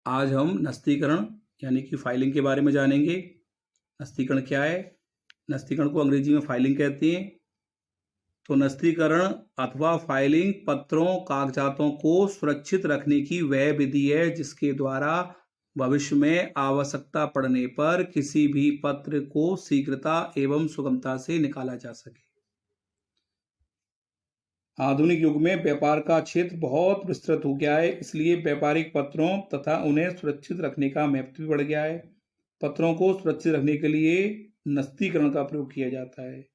आज हम नस्तीकरण यानी कि फाइलिंग के बारे में जानेंगे। नस्तीकरण क्या है? नस्तीकरण को अंग्रेजी में फाइलिंग कहते हैं। तो नस्तीकरण अथवा फाइलिंग पत्रों कागजातों को सुरक्षित रखने की वह विधि है जिसके द्वारा भविष्य में आवश्यकता पड़ने पर किसी भी पत्र को शीघ्रता एवं सुगमता से निकाला जा सके। आधुनिक युग में व्यापार का क्षेत्र बहुत विस्तृत हो गया है, इसलिए व्यापारिक पत्रों तथा उन्हें सुरक्षित रखने का महत्व भी बढ़ गया है। पत्रों को सुरक्षित रखने के लिए नस्तीकरण का प्रयोग किया जाता है।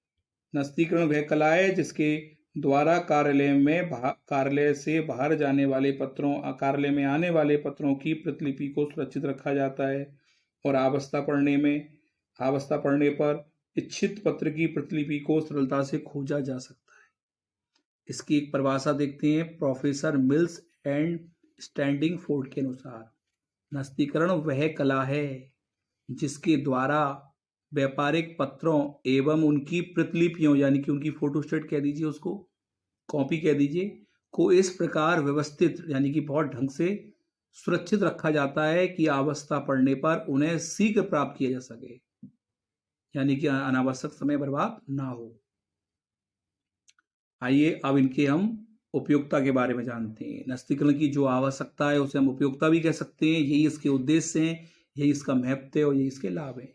नस्तीकरण वह कला है जिसके द्वारा कार्यालय से बाहर जाने वाले पत्रों कार्यालय में आने वाले पत्रों की प्रतिलिपि को सुरक्षित रखा जाता है और आवश्यकता पड़ने पर इच्छित पत्र की प्रतिलिपि को सरलता से खोजा जा सकता है। इसकी एक परिभाषा देखते हैं professor mills and standing Ford के अनुसार। नस्तीकरण वह कला है जिसके द्वारा व्यापारिक पत्रों एवं उनकी प्रतिलिपियों यानी कि उनकी फोटोस्टेट कह दीजिए, उसको कॉपी कह दीजिए, को इस प्रकार व्यवस्थित यानी कि बहुत ढंग से सुरक्षित रखा जाता है कि आवश्यकता पड़ने पर उन्हें शीघ्र प्राप्त किया जा सके, यानी कि अनावश्यक समय बर्बाद ना हो। आइए अब इनके हम उपयोगिता के बारे में जानते हैं। नस्तीकरण की जो आवश्यकता है उसे हम उपयोगिता भी कह सकते हैं। यही इसके उद्देश्य हैं, यही इसका महत्व है और यही इसके लाभ हैं।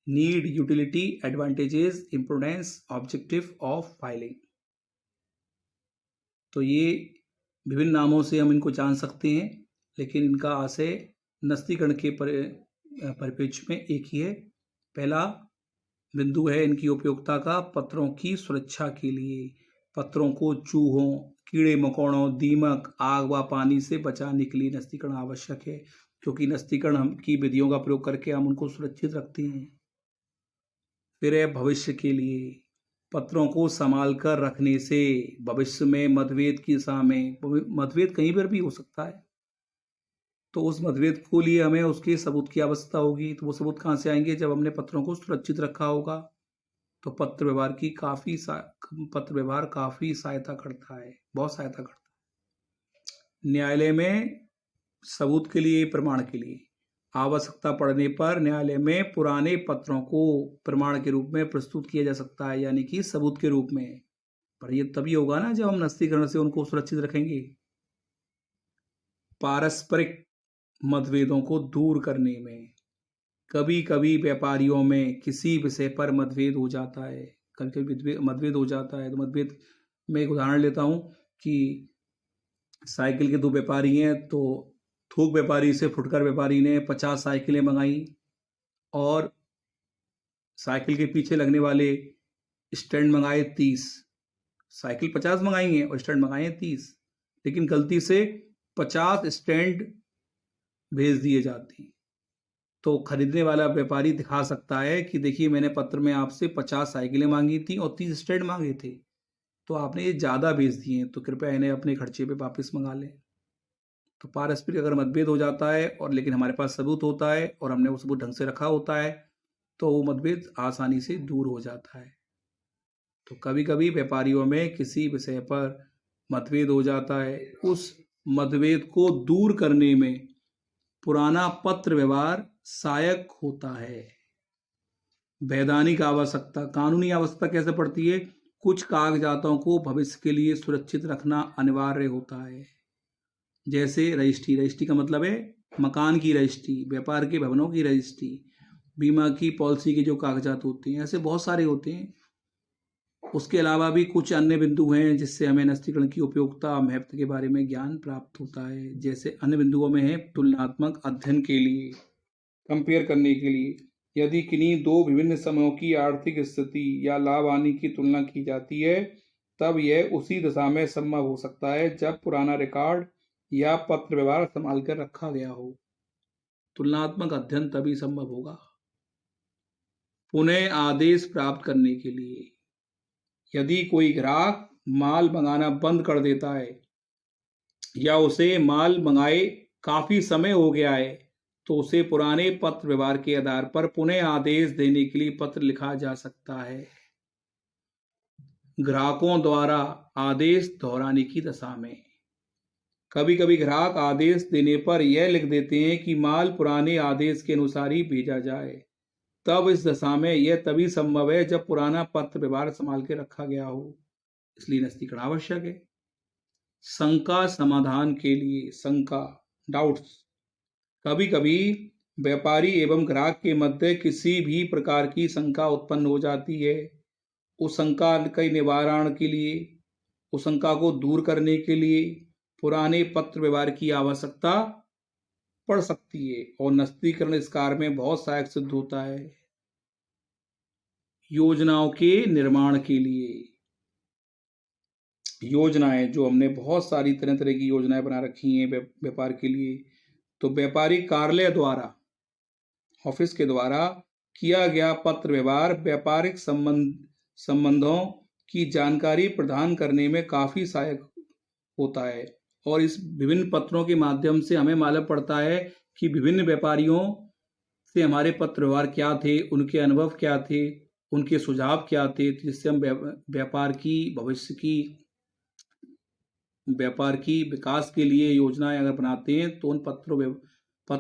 Need, utility, advantages, importance, objective of filing. तो ये विभिन्न नामों से हम इनको जान सकते हैं, लेकिन इनका आशय नस्तीकरण के परिप्रेक्ष्य में एक ही है। पहला बिंदु है इनकी उपयोगिता का पत्रों की सुरक्षा के लिए। पत्रों को चूहों, कीड़े मकोड़ों, दीमक, आग व पानी से बचाने के लिए नस्तीकरण आवश्यक है, क्योंकि नस्तीकरण की विधियों का प्रयोग करके हम उनको सुरक्षित रखते हैं। फिर है भविष्य के लिए। पत्रों को संभाल कर रखने से भविष्य में मतभेद की समय मतभेद कहीं पर भी हो सकता है, तो उस मतभेद को लिए हमें उसके सबूत की आवश्यकता होगी। तो वो सबूत कहाँ से आएंगे? जब हमने पत्रों को सुरक्षित रखा होगा। तो पत्र व्यवहार काफी सहायता करता है, बहुत सहायता करता है। न्यायालय में सबूत के लिए, प्रमाण के लिए आवश्यकता पड़ने पर न्यायालय में पुराने पत्रों को प्रमाण के रूप में प्रस्तुत किया जा सकता है, यानी कि सबूत के रूप में। पर ये तभी होगा ना जब हम नस्तीकरण से उनको सुरक्षित रखेंगे। पारस्परिक मतभेदों को दूर करने में कभी कभी व्यापारियों में किसी विषय पर मतभेद हो जाता है। कभी कभी मतभेद हो जाता है। तो मतभेद में एक उदाहरण लेता हूँ कि साइकिल के दो व्यापारी हैं, तो थोक व्यापारी से फुटकर व्यापारी ने 50 साइकिलें मंगाई और साइकिल के पीछे लगने वाले स्टैंड मंगाए 30। साइकिल 50 मंगाई हैं और स्टैंड मंगाए 30, लेकिन गलती से 50 स्टैंड भेज दिए जाते हैं। तो खरीदने वाला व्यापारी दिखा सकता है कि देखिए, मैंने पत्र में आपसे 50 साइकिलें मांगी थी और 30 स्टैंड मांगे थे, तो आपने ये ज़्यादा भेज दिए, तो कृपया इन्हें अपने खर्चे पे वापस मंगा लें। तो पारस्परिक अगर मतभेद हो जाता है और लेकिन हमारे पास सबूत होता है और हमने वो सबूत ढंग से रखा होता है, तो वो मतभेद आसानी से दूर हो जाता है। तो कभी कभी व्यापारियों में किसी विषय पर मतभेद हो जाता है। उस मतभेद को दूर करने में पुराना पत्र व्यवहार सहायक होता है। वैधानिक आवश्यकता, कानूनी आवश्यकता कैसे पड़ती है? कुछ कागजातों को भविष्य के लिए सुरक्षित रखना अनिवार्य होता है, जैसे रजिस्ट्री। रजिस्ट्री का मतलब है मकान की रजिस्ट्री, व्यापार के भवनों की रजिस्ट्री, बीमा की पॉलिसी के जो कागजात होते हैं, ऐसे बहुत सारे होते हैं। उसके अलावा भी कुछ अन्य बिंदु हैं जिससे हमें नस्तीकरण की उपयोगिता महत्व के बारे में ज्ञान प्राप्त होता है। जैसे अन्य बिंदुओं में है तुलनात्मक अध्ययन के लिए, कंपेयर करने के लिए। यदि किन्हीं दो विभिन्न समूहों की आर्थिक स्थिति या लाभ हानि की तुलना की जाती है, तब यह उसी दशा में संभव हो सकता है जब पुराना रिकॉर्ड या पत्र व्यवहार संभाल कर रखा गया हो। तुलनात्मक अध्ययन तभी संभव होगा। पुनः आदेश प्राप्त करने के लिए, यदि कोई ग्राहक माल मंगाना बंद कर देता है या उसे माल मंगाए काफी समय हो गया है, तो उसे पुराने पत्र व्यवहार के आधार पर पुनः आदेश देने के लिए पत्र लिखा जा सकता है। ग्राहकों द्वारा आदेश दोहराने की दशा में, कभी कभी ग्राहक आदेश देने पर यह लिख देते हैं कि माल पुराने आदेश के अनुसार ही भेजा जाए। तब इस दशा में यह तभी संभव है जब पुराना पत्र व्यवहार संभाल के रखा गया हो, इसलिए नस्तीकरण आवश्यक है। शंका समाधान के लिए, शंका डाउट्स, कभी कभी व्यापारी एवं ग्राहक के मध्य किसी भी प्रकार की शंका उत्पन्न हो जाती है। उस शंका के निवारण के लिए, उस शंका को दूर करने के लिए पुराने पत्र व्यवहार की आवश्यकता पड़ सकती है और नस्तीकरण इस कार्य में बहुत सहायक सिद्ध होता है। योजनाओं के निर्माण के लिए, योजनाएं जो हमने बहुत सारी तरह तरह की योजनाएं बना रखी हैं व्यापार के लिए, तो व्यापारिक कार्यालय द्वारा, ऑफिस के द्वारा किया गया पत्र व्यवहार व्यापारिक संबंधों की जानकारी प्रदान करने में काफी सहायक होता है और इस विभिन्न पत्रों के माध्यम से हमें मालूम पड़ता है कि विभिन्न व्यापारियों से हमारे पत्र व्यवहार क्या थे, उनके अनुभव क्या थे, उनके सुझाव क्या थे, जिससे हम व्यापार की भविष्य की, व्यापार की विकास के लिए योजनाएं अगर बनाते हैं तो उन पत्र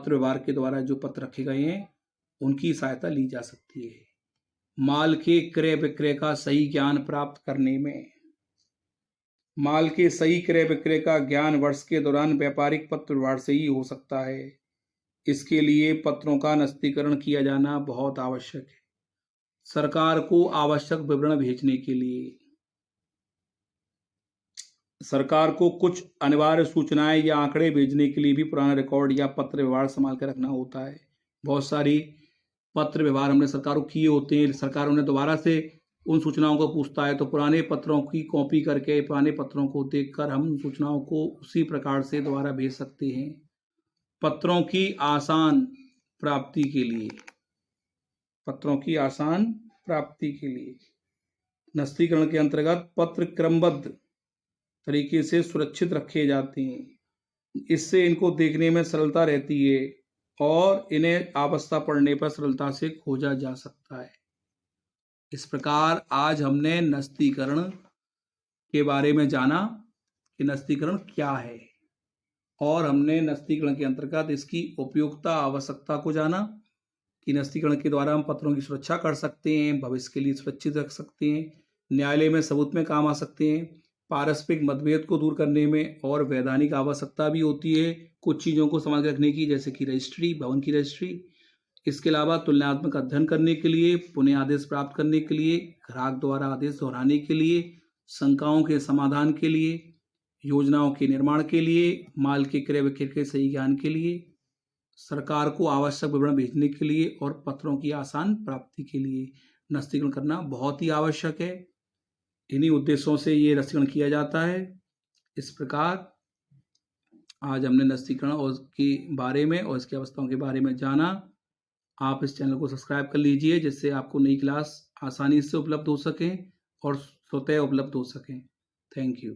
व्यवहार के द्वारा जो पत्र रखे गए हैं उनकी सहायता ली जा सकती है। माल के क्रय विक्रय का सही ज्ञान प्राप्त करने में, माल के सही क्रय विक्रय का ज्ञान वर्ष के दौरान व्यापारिक पत्र व्यवहार से ही हो सकता है। इसके लिए पत्रों का नस्तीकरण किया जाना बहुत आवश्यक है। सरकार को आवश्यक विवरण भेजने के लिए, सरकार को कुछ अनिवार्य सूचनाएं या आंकड़े भेजने के लिए भी पुराना रिकॉर्ड या पत्र व्यवहार संभाल कर रखना होता है। बहुत सारी पत्र व्यवहार हमने सरकार को किए होते हैं, सरकार उन्हें दोबारा से उन सूचनाओं को पूछता है, तो पुराने पत्रों की कॉपी करके, पुराने पत्रों को देखकर हम सूचनाओं को उसी प्रकार से दोबारा भेज सकते हैं। पत्रों की आसान प्राप्ति के लिए, पत्रों की आसान प्राप्ति के लिए नस्तीकरण के अंतर्गत पत्र क्रमबद्ध तरीके से सुरक्षित रखे जाते हैं। इससे इनको देखने में सरलता रहती है और इन्हें आवश्यकता पड़ने पर सरलता से खोजा जा सकता है। इस प्रकार आज हमने नस्तीकरण के बारे में जाना कि नस्तीकरण क्या है और हमने नस्तीकरण के अंतर्गत इसकी उपयोगिता, आवश्यकता को जाना कि नस्तीकरण के द्वारा हम पत्रों की सुरक्षा कर सकते हैं, भविष्य के लिए सुरक्षित रख सकते हैं, न्यायालय में सबूत में काम आ सकते हैं, पारस्परिक मतभेद को दूर करने में और वैधानिक आवश्यकता भी होती है कुछ चीज़ों को संभाल के रखने की, जैसे कि रजिस्ट्री, भवन की रजिस्ट्री। इसके अलावा तुलनात्मक अध्ययन करने के लिए, पुनः आदेश प्राप्त करने के लिए, ग्राहक द्वारा आदेश दोहराने के लिए, शंकाओं के समाधान के लिए, योजनाओं के निर्माण के लिए, माल के क्रय विक्रय के सही ज्ञान के लिए, सरकार को आवश्यक विवरण भेजने के लिए और पत्रों की आसान प्राप्ति के लिए नस्तीकरण करना बहुत ही आवश्यक है। इन्हीं उद्देश्यों से ये नस्तीकरण किया जाता है। इस प्रकार आज हमने नस्तीकरण और के बारे में और इसकी अवस्थाओं के बारे में जाना। आप इस चैनल को सब्सक्राइब कर लीजिए जिससे आपको नई क्लास आसानी से उपलब्ध हो सकें और स्वतः उपलब्ध हो सकें। Thank you.